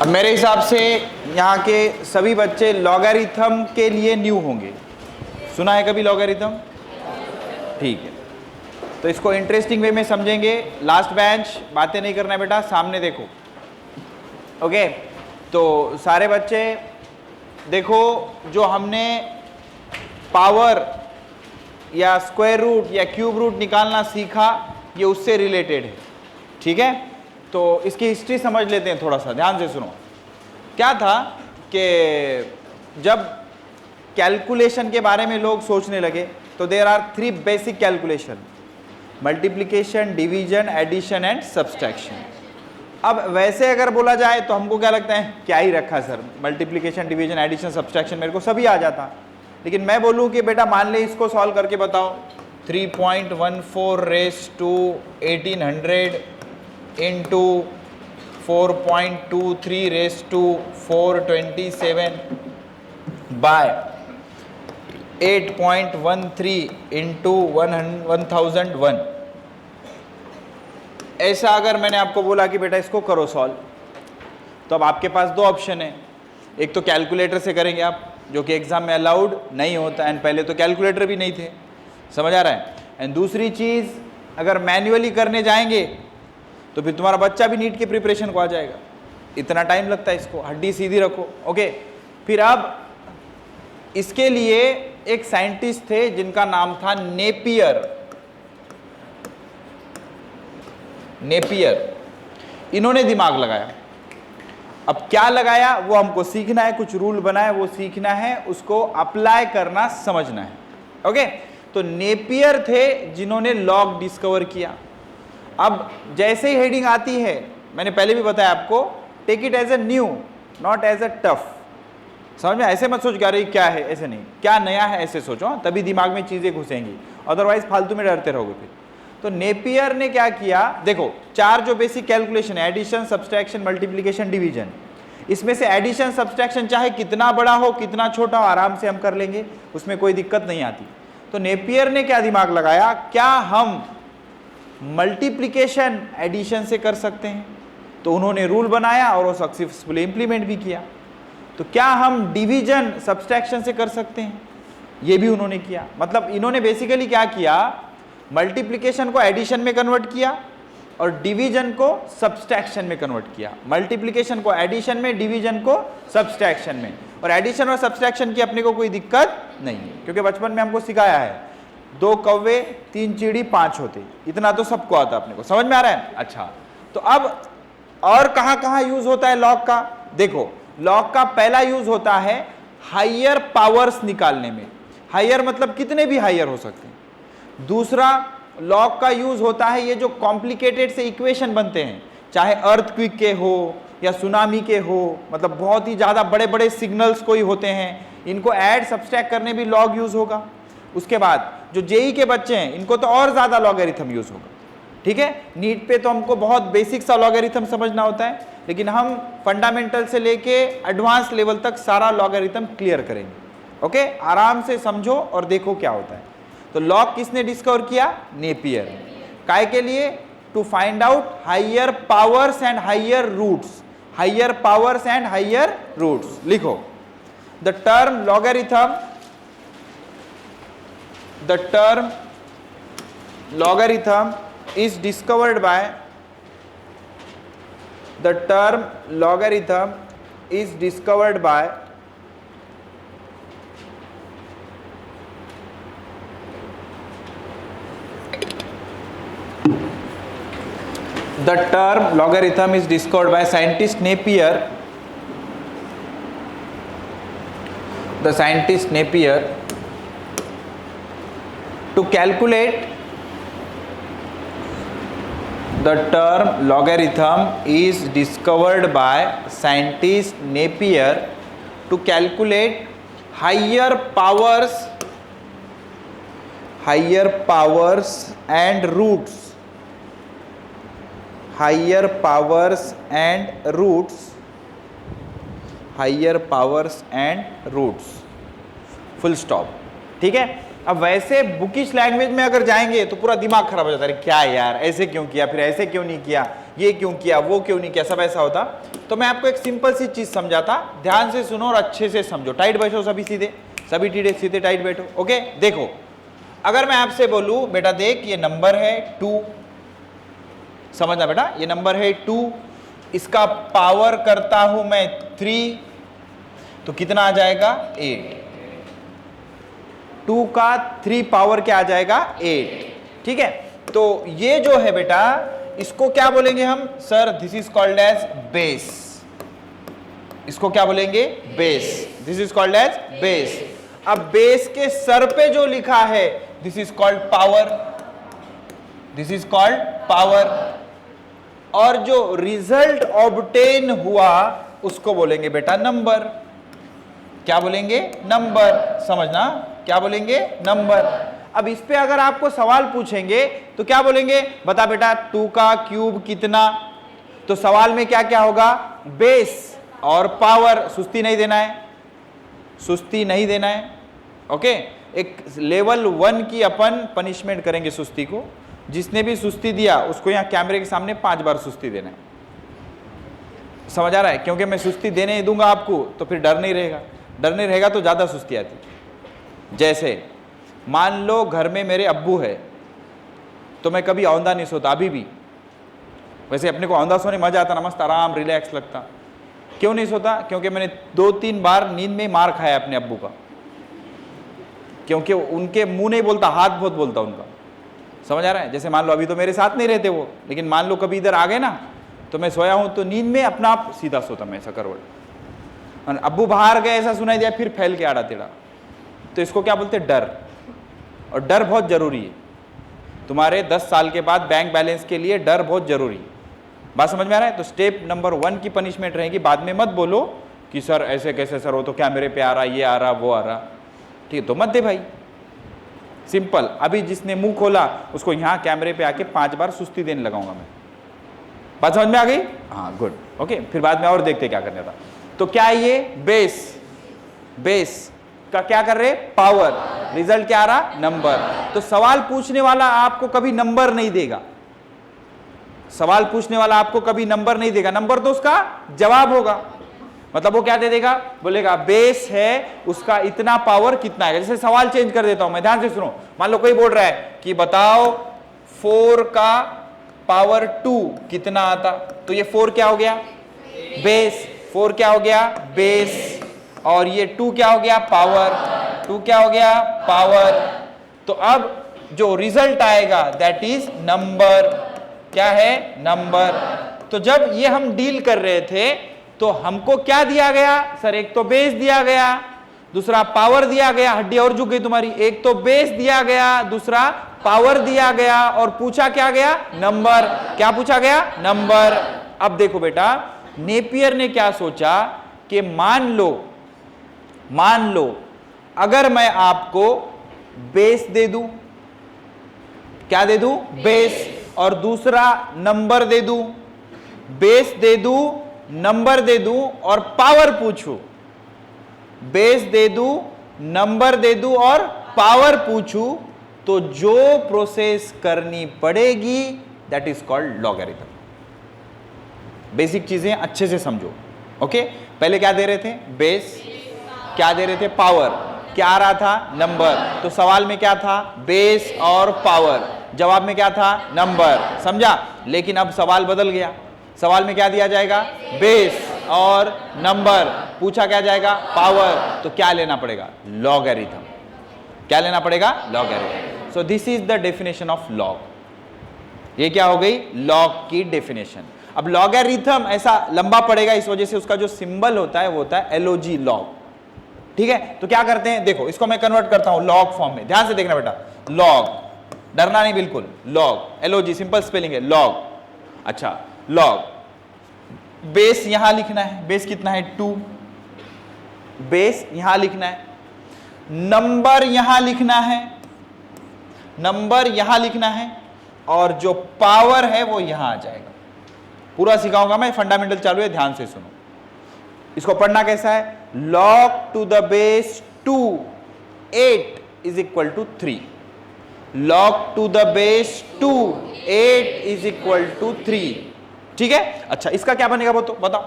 अब मेरे हिसाब से यहाँ के सभी बच्चे लॉगरिथम के लिए न्यू होंगे। सुना है कभी लॉगरिथम? ठीक है, तो इसको इंटरेस्टिंग वे में समझेंगे। लास्ट बेंच, बातें नहीं करना बेटा, सामने देखो। ओके, तो सारे बच्चे देखो, जो हमने पावर या स्क्वायर रूट या क्यूब रूट निकालना सीखा, ये उससे रिलेटेड है। ठीक है, तो इसकी हिस्ट्री समझ लेते हैं, थोड़ा सा ध्यान से सुनो। क्या था कि जब कैलकुलेशन के बारे में लोग सोचने लगे तो there are 3 basic calculation: multiplication, division, addition and subtraction. अब वैसे अगर बोला जाए तो हमको क्या लगता है, क्या ही रखा sir, multiplication, division, addition, subtraction मेरे को सभी आ जाता। लेकिन मैं बोलूं कि बेटा मान ले इसको सॉल्व करके बताओ, 3.14 raise to 1800 into 4.23 raise to 427 by 8.13 into 1001। ऐसा अगर मैंने आपको बोला कि बेटा इसको करो सॉल्व, तो अब आपके पास 2 ऑप्शन है। एक तो कैलकुलेटर से करेंगे आप, जो कि एग्जाम में अलाउड नहीं होता, एंड पहले तो कैलकुलेटर भी नहीं थे, समझ आ रहा है। एंड दूसरी चीज़, अगर मैन्युअली करने जाएंगे तो फिर तुम्हारा बच्चा भी नीट के प्रिपरेशन को आ जाएगा, इतना टाइम लगता है। इसको हड्डी सीधी रखो। ओके, फिर अब इसके लिए एक साइंटिस्ट थे जिनका नाम था नेपियर। इन्होंने दिमाग लगाया। अब क्या लगाया वो हमको सीखना है, कुछ रूल बनाए वो सीखना है, उसको अप्लाई करना समझना है। ओके, तो नेपियर थे जिन्होंने लॉग डिस्कवर किया। अब जैसे ही हेडिंग आती है, मैंने पहले भी बताया आपको, take it as a new, not as a tough. समझ में? ऐसे मत सोच क्या रही क्या है, ऐसे नहीं, क्या नया है ऐसे सोचो, तभी दिमाग में चीजें घुसेंगी, अदरवाइज फालतू में डरते रहोगे फिर। तो नेपियर ने क्या किया, देखो 4 जो बेसिक कैलकुलेशन है, एडिशन, सब्सट्रैक्शन, मल्टीप्लिकेशन, डिवीजन, इसमें से एडिशन सब्सट्रैक्शन चाहे कितना बड़ा हो कितना छोटा हो आराम से हम कर लेंगे, उसमें कोई दिक्कत नहीं आती। तो नेपियर ने क्या दिमाग लगाया, क्या हम मल्टीप्लिकेशन एडिशन से कर सकते हैं? तो उन्होंने रूल बनाया और वो सक्सेसफुली इंप्लीमेंट भी किया। तो क्या हम डिवीजन सब्सट्रैक्शन से कर सकते हैं? ये भी उन्होंने किया। मतलब इन्होंने बेसिकली क्या किया, मल्टीप्लिकेशन को एडिशन में कन्वर्ट किया और डिवीजन को सब्सट्रैक्शन में कन्वर्ट किया। मल्टीप्लिकेशन को एडिशन में, डिवीजन को सब्सट्रैक्शन में। और एडिशन और सब्सट्रैक्शन की अपने को कोई दिक्कत नहीं है, क्योंकि बचपन में हमको सिखाया है 2 कौवे 3 चिड़ी 5 होते, इतना तो सबको आता अपने को, समझ में आ रहा है। अच्छा, तो अब और कहां कहां यूज होता है लॉग का? देखो, लॉग का पहला यूज होता है हायर पावर्स निकालने में। हायर मतलब कितने भी हायर हो सकते हैं। दूसरा, लॉग का यूज होता है ये जो कॉम्प्लिकेटेड से इक्वेशन बनते हैं, चाहे अर्थक्वेक के हो या सुनामी के हो, मतलब बहुत ही ज्यादा बड़े बड़े सिग्नल्स कोई होते हैं, इनको ऐड सब्सट्रैक्ट करने भी लॉग यूज होगा। उसके बाद जो जेई के बच्चे हैं, इनको तो और ज्यादा लॉगरिथम यूज होगा। ठीक है, नीट पे तो हमको बहुत बेसिक सा लॉगरिथम समझना होता है, लेकिन हम फंडामेंटल से लेके एडवांस लेवल तक सारा लॉगरिथम क्लियर करेंगे। ओके, आराम से समझो और देखो क्या होता है। तो लॉग किसने डिस्कवर किया? नेपियर। काय के लिए? To find out higher powers and higher roots. Higher powers and higher roots लिखो। The term logarithm, the term logarithm is discovered by the term logarithm is discovered by the term logarithm is discovered by scientist Napier. The scientist Napier to calculate the term logarithm is discovered by scientist Napier to calculate higher powers and roots. Higher powers and roots. Higher powers and roots. Full stop. ठीक है। अब वैसे bookish language में अगर जाएंगे तो पूरा दिमाग खराब हो जाता है, क्या यार ऐसे क्यों किया, फिर ऐसे क्यों नहीं किया, ये क्यों किया, वो क्यों नहीं किया, सब ऐसा होता। तो मैं आपको एक सिंपल सी चीज समझाता, ध्यान से सुनो और अच्छे से समझो। टाइट बैठो सभी सीधे, सभी टीडे सीधे टाइट बैठो। ओके, देखो अगर मैं आपसे बोलूं बेटा देख ये नंबर है 2, समझना बेटा ये नंबर है 2, इसका पावर करता हूं मैं 3, तो कितना आ जाएगा 8। 2 का 3 पावर क्या आ जाएगा 8। ठीक है, तो ये जो है बेटा इसको क्या बोलेंगे हम sir, this is called as base. इसको क्या बोलेंगे base, this is called as base. अब बेस के सर पे जो लिखा है this is called power, this is called power. और जो रिजल्ट ऑब्टेन हुआ उसको बोलेंगे बेटा नंबर। क्या बोलेंगे नंबर, समझना क्या बोलेंगे नंबर। अब इस पे अगर आपको सवाल पूछेंगे तो क्या बोलेंगे, बता बेटा 2 का क्यूब कितना। तो सवाल में क्या क्या होगा, बेस और पावर। सुस्ती नहीं देना है, सुस्ती नहीं देना है। ओके, एक लेवल 1 की अपन पनिशमेंट करेंगे सुस्ती को। जिसने भी सुस्ती दिया उसको यहाँ कैमरे के सामने 5 बार सुस्ती देना है। समझ आ रहा है, क्योंकि मैं सुस्ती देने ही दूंगा आपको तो फिर डर नहीं रहेगा, डर नहीं रहेगा तो ज्यादा सुस्ती आती। जैसे मान लो घर में मेरे अब्बू है तो मैं कभी औंधा नहीं सोता अभी भी। वैसे अपने को औंधा सोने मजा आता ना, मस्त आराम रिलैक्स लगता। क्यों नहीं सोता, क्योंकि मैंने 2-3 बार नींद में मार खाया अपने अब्बू का। क्योंकि उनके मुंह नहीं बोलता, हाथ बहुत बोलता उनका। समझ आ रहा है, जैसे मान लो अभी तो मेरे साथ नहीं रहते वो, लेकिन मान लो कभी इधर आ गए ना तो मैं सोया हूं तो नींद में अपना आप सीधा सोता मैं ऐसा करवट। अब्बू बाहर गए ऐसा सुनाई दिया फिर फैल के आड़ा टेढ़ा। तो इसको क्या बोलते हैं डर। और डर बहुत जरूरी है, तुम्हारे 10 साल के बाद बैंक बैलेंस के लिए डर बहुत जरूरी है। बात समझ में आ रहा है। तो स्टेप नंबर 1 की पनिशमेंट रहेगी, बाद में मत बोलो कि सर ऐसे कैसे सर, वो तो क्या मेरे पे आ रहा, ये आ रहा वो आ रहा। ठीक है, तो मत दे भाई, सिंपल। अभी जिसने मुंह खोला उसको यहाँ कैमरे पे आके 5 बार सुस्ती देने लगाऊंगा मैं। बात समझ में आ गई, हाँ गुड। ओके, फिर बाद में और देखते क्या करने था। तो क्या ये बेस, बेस का क्या कर रहे पावर, रिजल्ट क्या आ रहा नंबर। तो सवाल पूछने वाला आपको कभी नंबर नहीं देगा, सवाल पूछने वाला आपको कभी नंबर नहीं देगा, नंबर तो उसका जवाब होगा। मतलब वो क्या दे देगा, बोलेगा बेस है उसका इतना पावर कितना है। जैसे सवाल चेंज कर देता हूं मैं, ध्यान से सुनो। मान लो कोई बोल रहा है कि बताओ 4 का पावर 2 कितना आता, तो ये 4 क्या हो गया बेस, 4 क्या हो गया बेस, और ये 2 क्या हो गया पावर, 2 क्या हो गया पावर। तो अब जो रिजल्ट आएगा दैट इज नंबर। क्या है नंबर। तो जब ये हम डील कर रहे थे तो हमको क्या दिया गया सर, एक तो बेस दिया गया, दूसरा पावर दिया गया। हड्डी और झुक गई तुम्हारी। एक तो बेस दिया गया, दूसरा पावर दिया गया, और पूछा क्या गया नंबर। क्या पूछा गया नंबर। अब देखो बेटा नेपियर ने क्या सोचा कि मान लो अगर मैं आपको बेस दे दूं, क्या दे दूं बेस, और दूसरा नंबर दे दूं, बेस दे दूं नंबर दे दूं और पावर पूछूं, बेस दे दूं नंबर दे दूं और पावर पूछूं, तो जो प्रोसेस करनी पड़ेगी that is called logarithm. Basic चीजें अच्छे से समझो। ओके, पहले क्या दे रहे थे बेस, क्या दे रहे थे पावर, क्या आ रहा था नंबर। तो सवाल में क्या था बेस और पावर, जवाब में क्या था नंबर। समझा। लेकिन अब सवाल बदल गया, सवाल में क्या दिया जाएगा बेस और नंबर, पूछा क्या जाएगा पावर। तो क्या लेना पड़ेगा लॉगरिथम। क्या लेना पड़ेगा logarithm. So this is the definition of log. ये क्या हो गई लॉग की डेफिनेशन। अब लॉगरिथम ऐसा लंबा पड़ेगा, इस वजह से उसका जो सिंबल होता है वो होता है LOG लॉग। ठीक है, तो क्या करते हैं देखो, इसको मैं कन्वर्ट करता हूं लॉग फॉर्म में। ध्यान से देखना बेटा, लॉग, डरना नहीं बिल्कुल। लॉग LOG सिंपल स्पेलिंग है लॉग। अच्छा लॉग, बेस यहां लिखना है, बेस कितना है 2, बेस यहां लिखना है, नंबर यहां लिखना है, नंबर यहां लिखना है, और जो पावर है वो यहां आ जाएगा। पूरा सिखाऊंगा मैं, फंडामेंटल चालू है, ध्यान से सुनो। इसको पढ़ना कैसा है, log to the base 2 8 is equal to 3, log to the base 2 8 is equal to 3। ठीक है। अच्छा, इसका क्या बनेगा वो तो बताओ।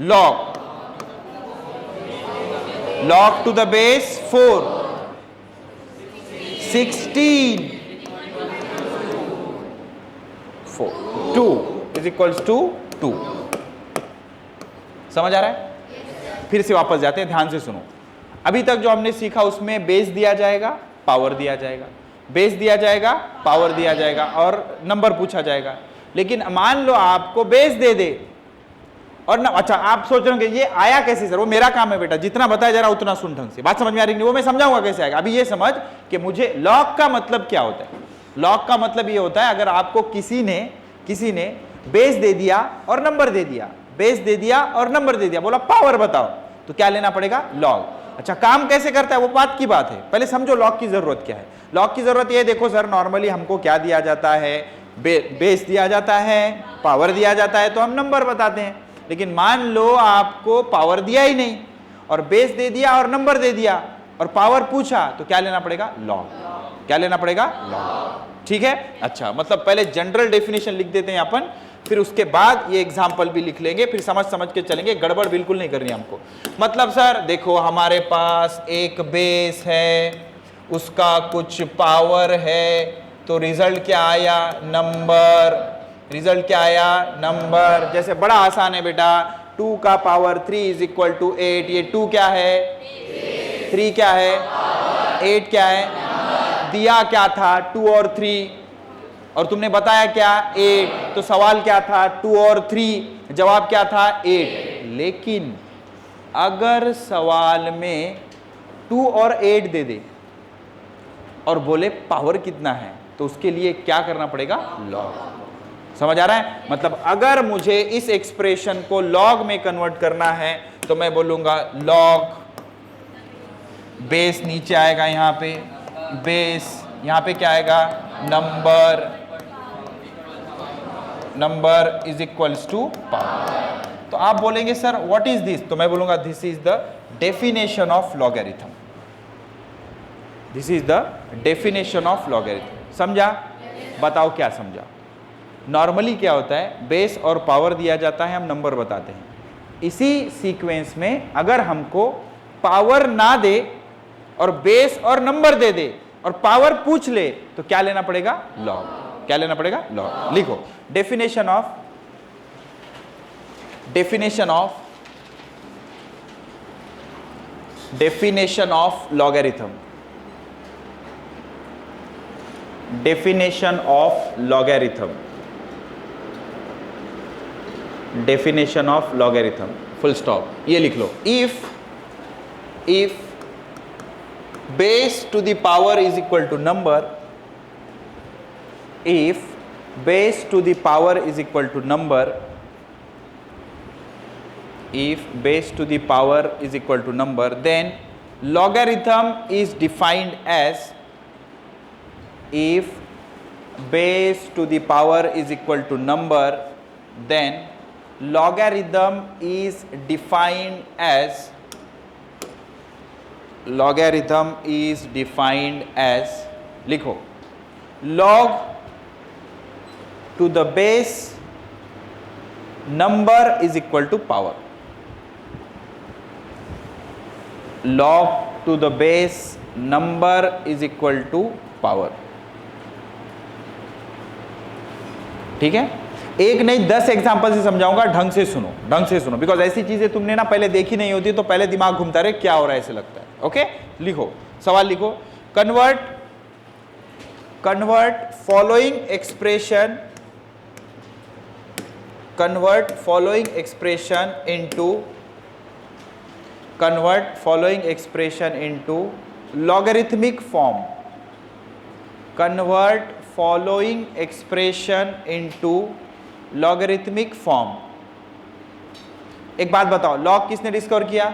Log to the base 4 16 4 2 is equals to 2। समझ आ रहा है? फिर से वापस जाते हैं, ध्यान से सुनो। अभी तक जो हमने सीखा उसमें बेस दिया जाएगा, पावर दिया जाएगा, बेस दिया जाएगा, पावर दिया जाएगा और नंबर पूछा जाएगा। लेकिन मान लो आपको बेस दे दे और ना, अच्छा आप सोच रहे होंगे ये आया कैसे सर, वो मेरा काम है बेटा, जितना बताया जा रहा उतना सुन ढंग से। बात समझ में आ रही नहीं? वो मैं समझाऊंगा कैसे आएगा। अभी ये समझ कि मुझे लॉग का मतलब क्या होता है। लॉग का मतलब ये होता है, अगर आपको किसी ने बेस दे दिया और नंबर दे दिया, बेस दे दिया और नंबर दे दिया, बोला पावर बताओ, तो क्या लेना पड़ेगा? लॉग। अच्छा, काम कैसे करता है वो बात की बात है, पहले समझो लॉग की जरूरत क्या है। लॉग की जरूरत ये, देखो सर नॉर्मली हमको क्या दिया जाता है, बेस दिया जाता है, पावर दिया जाता है, तो हम नंबर बताते हैं। लेकिन मान लो आपको पावर दिया ही नहीं और बेस दे दिया और नंबर दे दिया और पावर पूछा, तो क्या लेना पड़ेगा? लॉग। क्या लेना पड़ेगा? लॉग। ठीक है। अच्छा, मतलब पहले जनरल डेफिनेशन लिख देते हैं अपन, फिर उसके बाद ये एग्जाम्पल भी लिख लेंगे, फिर समझ के चलेंगे, गड़बड़ बिल्कुल नहीं करनी हमको। मतलब सर देखो हमारे पास एक बेस है, उसका कुछ पावर है, तो रिजल्ट क्या आया? नंबर। रिजल्ट क्या आया? नंबर। जैसे बड़ा आसान है बेटा, 2 का पावर 3 इज इक्वल टू 8। ये 2 क्या है? 3 क्या है? 8 क्या है? दिया क्या था? 2 और 3, और तुमने बताया क्या? 8। तो सवाल क्या था? 2 और 3, जवाब क्या था? 8। लेकिन अगर सवाल में 2 और 8 दे दे और बोले पावर कितना है, तो उसके लिए क्या करना पड़ेगा? लॉग। समझ आ रहा है? मतलब अगर मुझे इस एक्सप्रेशन को लॉग में कन्वर्ट करना है तो मैं बोलूंगा लॉग, बेस नीचे आएगा यहाँ पे, बेस यहाँ पे क्या आएगा? Number is equals to power. तो आप बोलेंगे सर व्हाट इज दिस, तो मैं बोलूंगा this is the definition of logarithm. This is the definition of logarithm. समझा? बताओ क्या समझा? नॉर्मली क्या होता है, बेस और पावर दिया जाता है, हम नंबर बताते हैं। इसी सीक्वेंस में अगर हमको पावर ना दे और बेस और नंबर दे दे और पावर पूछ ले, तो क्या लेना पड़ेगा? लॉग। क्या लेना पड़ेगा? लॉग। लिखो definition of logarithm. Definition of logarithm, full stop. ये लिख लो, if base to the power is equal to number, if base to the power is equal to number, if base to the power is equal to number, then logarithm is defined as, if base to the power is equal to number, then logarithm is defined as, लिखो log to the base number is equal to power. Log to the base number is equal to power. ठीक है? एक नहीं 10 example से समझाऊंगा, ढंग से सुनो, बिकॉज ऐसी चीजें तुमने ना पहले देखी नहीं होती, तो पहले दिमाग घूमता रहे क्या हो रहा है ऐसे लगता है। ओके, लिखो सवाल, लिखो convert following expression into logarithmic form. Convert following expression into logarithmic form. एक बात बताओ, लॉग किसने डिस्कवर किया?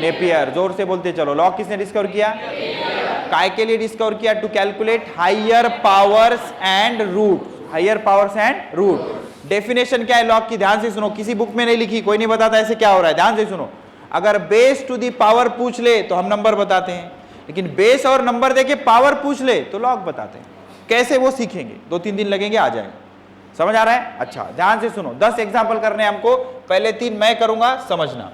नेपियर। जोर से बोलते चलो, लॉग किसने डिस्कवर किया? काय के लिए डिस्कवर किया? To calculate higher powers and root. Definition क्या है लॉग की? ध्यान से सुनो, किसी बुक में नहीं लिखी, कोई नहीं बताता ऐसे क्या हो रहा है, ध्यान से सुनो। अगर बेस टू दी पावर पूछ ले तो हम नंबर बताते हैं, लेकिन बेस और नंबर देके पावर पूछ ले तो लॉग बताते हैं। कैसे वो सीखेंगे, 2-3 दिन लगेंगे, आ जाएंगे। समझ आ रहा है? अच्छा ध्यान से सुनो, 10 एग्जाम्पल करने हैं हमको, पहले 3 मैं करूंगा, समझना।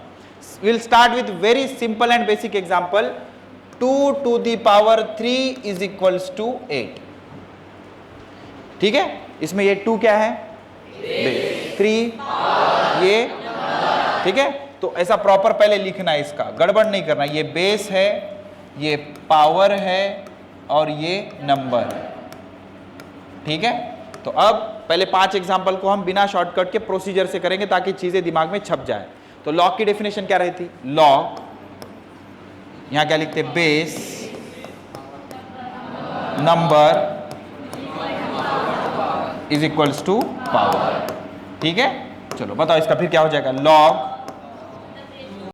Will start with very simple and basic example. 2 to the power 3 is equals to 8। ठीक है, इसमें ये 2 क्या है? बेस। 3 ये, ठीक है, तो ऐसा प्रॉपर पहले लिखना है, इसका गड़बड़ नहीं करना। ये बेस है, ये पावर है और ये नंबर है। ठीक है, तो अब पहले 5 एग्जाम्पल को हम बिना शॉर्टकट के प्रोसीजर से करेंगे ताकि चीजें दिमाग में छप जाए। तो लॉग की डेफिनेशन क्या रहती? लॉग, यहां क्या लिखते? Base number is equals to power. ठीक है, चलो बताओ इसका फिर क्या हो जाएगा? लॉग